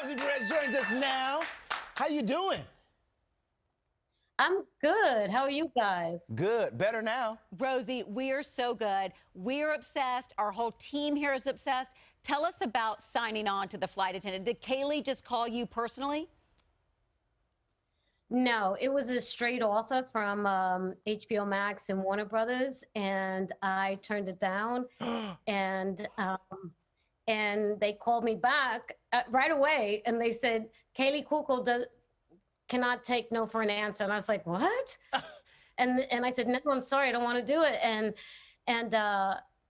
Rosie Perez joins us now. How you doing? I'm good. How are you guys? Good. Better now. Rosie, we are so good. We're obsessed. Our whole team here is obsessed. Tell us about signing on to the Flight Attendant. Did Kaley just call you personally? No, it was a straight offer from HBO Max and Warner Brothers, and I turned it down. and they called me back right away, and they said Kaley Cuoco cannot take no for an answer. And I was like, what? and I said, no, I'm sorry, I don't want to do it. And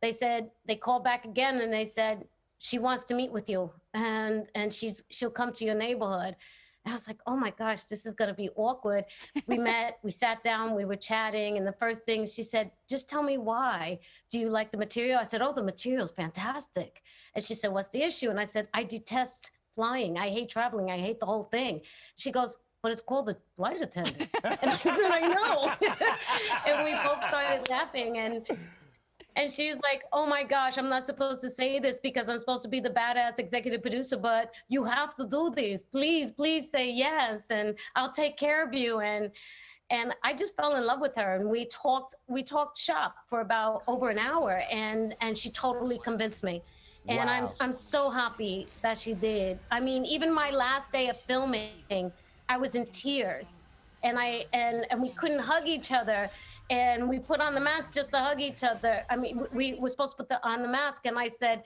they said, they called back again, and they said she wants to meet with you, and she'll come to your neighborhood. And I was like, oh my gosh, this is going to be awkward. We met, we sat down, we were chatting. And the first thing she said, just tell me why. Do you like the material? I said, oh, the material's fantastic. And she said, what's the issue? And I said, I detest flying. I hate traveling. I hate the whole thing. She goes, but it's called the Flight Attendant. And I said, I know. And we both started laughing. And she's like, oh my gosh, I'm not supposed to say this because I'm supposed to be the badass executive producer, but you have to do this. Please, please say yes, and I'll take care of you. And I just fell in love with her, and we talked shop for about over an hour, and she totally convinced me. And wow. I'm so happy that she did. I mean, even my last day of filming, I was in tears, and we couldn't hug each other. And we put on the mask just to hug each other. I mean, we were supposed to put on the mask, and I said,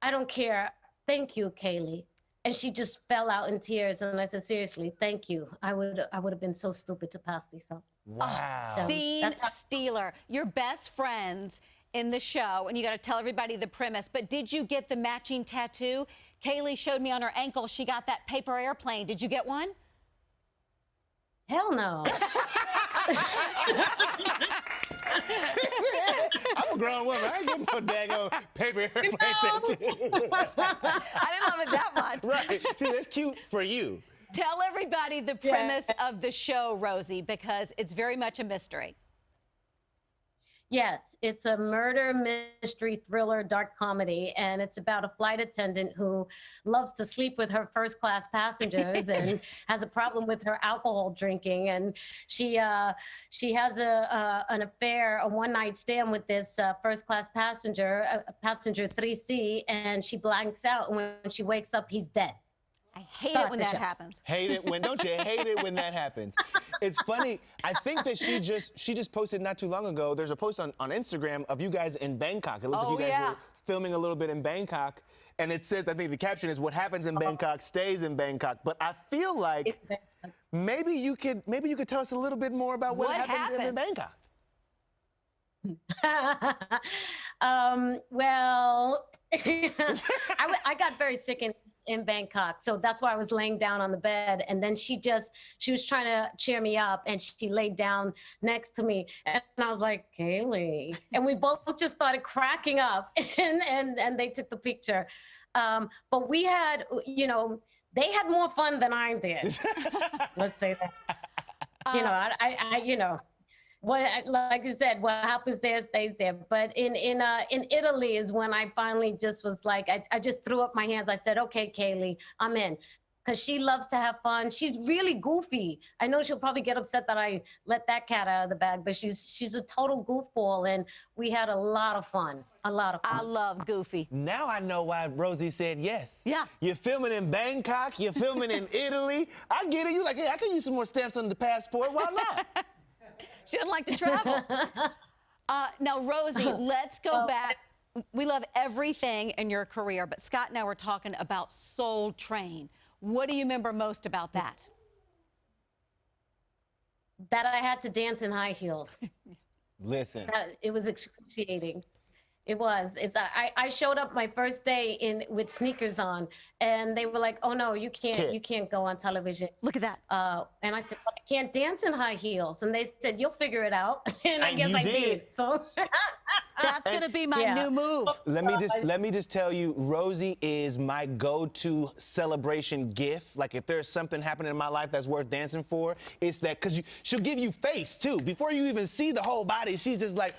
I don't care. Thank you, Kaley. And she just fell out in tears. And I said, seriously, thank you. I would have been so stupid to pass this up. Wow. Scene stealer. You're best friends in the show, and you got to tell everybody the premise. But did you get the matching tattoo? Kaley showed me on her ankle she got that paper airplane. Did you get one? Hell no. I'm a grown woman. I ain't getting no daggone paper airplane tattoo. I didn't love it that much. Right. See, that's cute for you. Tell everybody the premise of the show, Rosie, because it's very much a mystery. Yes, it's a murder mystery thriller dark comedy, and it's about a flight attendant who loves to sleep with her first-class passengers and has a problem with her alcohol drinking. And she has an affair, a one-night stand with this first-class passenger, passenger 3C, and she blanks out. And when she wakes up, he's dead. I hate it when that happens. Hate it when, don't you hate it when that happens? It's funny. I think that she just posted not too long ago. There's a post on Instagram of you guys in Bangkok. It looks like you guys were filming a little bit in Bangkok. And it says, I think the caption is, what happens in Bangkok stays in Bangkok. But I feel like maybe you could tell us a little bit more about what happened in Bangkok. Well, I got very sick in Bangkok. So that's why I was laying down on the bed. And then she was trying to cheer me up, and she laid down next to me. And I was like, Kaley. And we both just started cracking up, and they took the picture. But we had, they had more fun than I did. Let's say that. Like you said, what happens there stays there. But in Italy is when I finally just was like, I just threw up my hands. I said, okay, Kaley, I'm in. Because she loves to have fun. She's really goofy. I know she'll probably get upset that I let that cat out of the bag, but she's a total goofball, and we had a lot of fun. A lot of fun. I love Goofy. Now I know why Rosie said yes. Yeah. You're filming in Bangkok. You're filming in Italy. I get it. You're like, hey, I could use some more stamps on the passport. Why not? She doesn't like to travel. Now, Rosie, let's go back. We love everything in your career, but Scott and I were talking about Soul Train. What do you remember most about that? That I had to dance in high heels. Listen. It was excruciating. It was. I showed up my first day with sneakers on, and they were like, "Oh no, you can't go on television." Look at that. And I said, well, "I can't dance in high heels." And they said, "You'll figure it out." And I guess I did. So that's gonna be my new move. Let me just tell you, Rosie is my go-to celebration gift. Like if there's something happening in my life that's worth dancing for, it's that, because she'll give you face too. Before you even see the whole body, she's just like.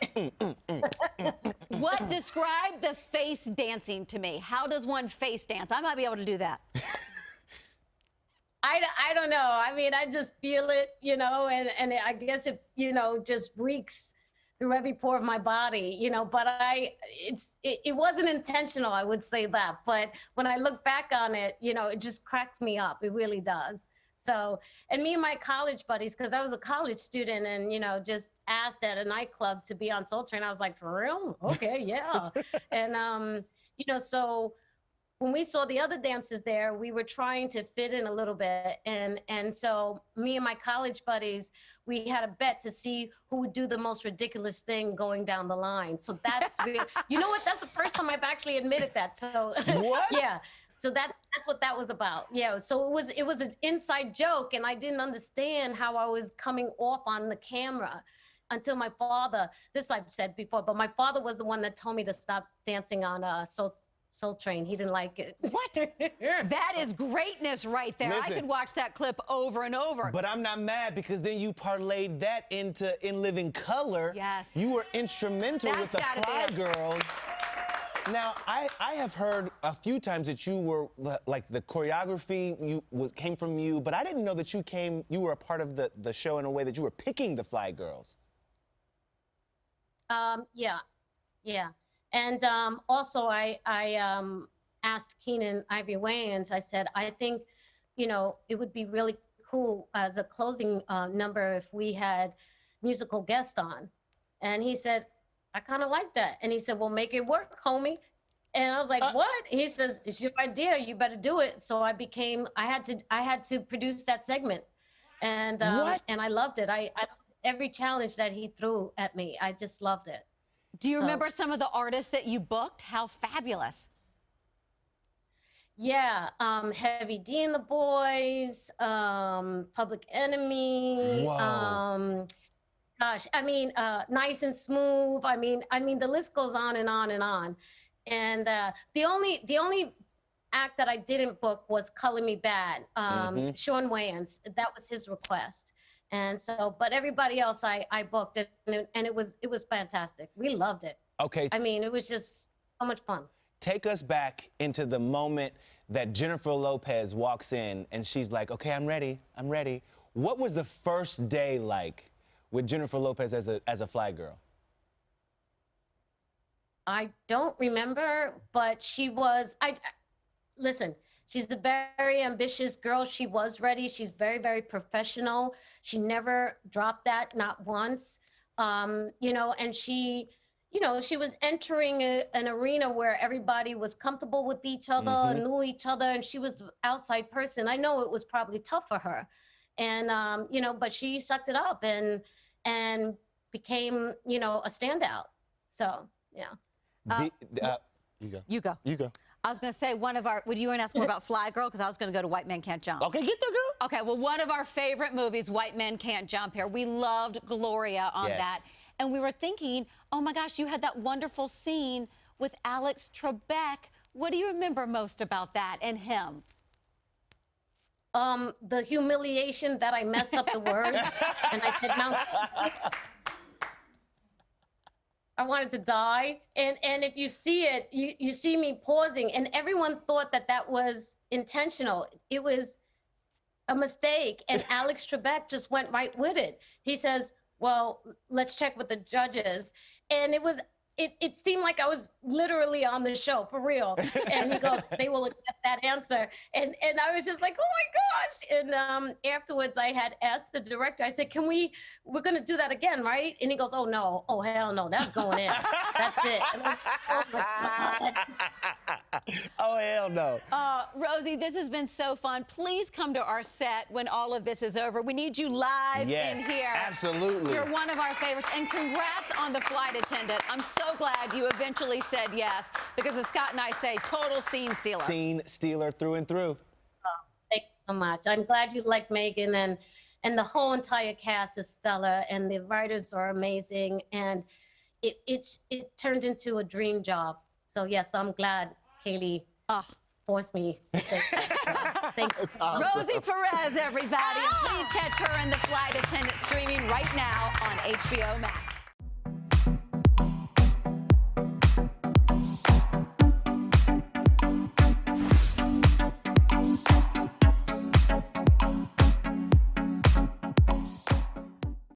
What? Describe the face dancing to me. How does one face dance? I might be able to do that. I don't know. I mean, I just feel it, you know, and I guess it, you know, just reeks through every pore of my body, you know, but it wasn't intentional, I would say that. But when I look back on it, you know, it just cracks me up. It really does. So, and me and my college buddies, because I was a college student and, you know, just asked at a nightclub to be on Soul Train. I was like, for real? Okay, yeah. And, you know, so when we saw the other dancers there, we were trying to fit in a little bit. And so me and my college buddies, we had a bet to see who would do the most ridiculous thing going down the line. So that's really, you know what? That's the first time I've actually admitted that. So What? Yeah. So that's what that was about. Yeah. So it was an inside joke, and I didn't understand how I was coming off on the camera until my father, this I've said before, but my father was the one that told me to stop dancing on Soul Train. He didn't like it. What? That is greatness right there. Listen, I could watch that clip over and over. But I'm not mad because then you parlayed that into In Living Color. Yes. You were instrumental with the That's Fly gotta be Girls. Now, I have heard a few times that you were, like, the choreography came from you, but I didn't know that you were a part of the show in a way that you were picking the Fly Girls. Yeah. And also, I asked Keenan Ivory Wayans, I said, I think, you know, it would be really cool as a closing number if we had musical guests on. And he said, I kind of like that. And he said, well, make it work, homie. And I was like, what? He says, it's your idea. You better do it. So I had to produce that segment. And I loved it. I every challenge that he threw at me, I just loved it. Do you remember some of the artists that you booked? How fabulous. Yeah, Heavy D and the Boys, Public Enemy. Whoa. Gosh, I mean, Nice and Smooth. I mean, the list goes on and on and on. And the only act that I didn't book was Color Me Bad. Sean Wayans, that was his request. And so, but everybody else I booked it, and it was fantastic. We loved it. Okay. I mean, it was just so much fun. Take us back into the moment that Jennifer Lopez walks in and she's like, okay, I'm ready. What was the first day like with Jennifer Lopez as a Fly Girl? I don't remember, but she was, listen, she's a very ambitious girl. She was ready. She's very, very professional. She never dropped that, not once. You know, and she, you know, she was entering an arena where everybody was comfortable with each other, knew each other, and she was the outside person. I know it was probably tough for her. And, you know, but she sucked it up and became, you know, a standout. So, yeah. You go. I was going to say would you want to ask more about Fly Girl? Because I was going to go to White Men Can't Jump. Okay, get there, girl. Okay, well, one of our favorite movies, White Men Can't Jump here. We loved Gloria on that. And we were thinking, oh my gosh, you had that wonderful scene with Alex Trebek. What do you remember most about that and him? The humiliation that I messed up the word. And I said, Mount. I wanted to die. And if you see it, you see me pausing, and everyone thought that was intentional. It was a mistake. And Alex Trebek just went right with it. He says, well, let's check with the judges. And it seemed like I was literally on the show, for real. And he goes, they will accept that answer. And I was just like, oh my gosh. And afterwards I had asked the director, I said, we're going to do that again, right? And he goes, oh no, oh hell no, that's going in. That's it. And I was like, oh my God. Oh, hell no. Rosie, this has been so fun. Please come to our set when all of this is over. We need you live in here. Absolutely. You're one of our favorites. And congrats on the Flight Attendant. I'm so glad you eventually said yes, because as Scott and I say, total scene stealer. Scene stealer through and through. Oh, thank you so much. I'm glad you like Megan, and the whole entire cast is stellar, and the writers are amazing, and it turned into a dream job. So yes, I'm glad Kaley forced me to say that. Thank you. Awesome. Rosie Perez, everybody. Please catch her in The Flight Attendant, streaming right now on HBO Max.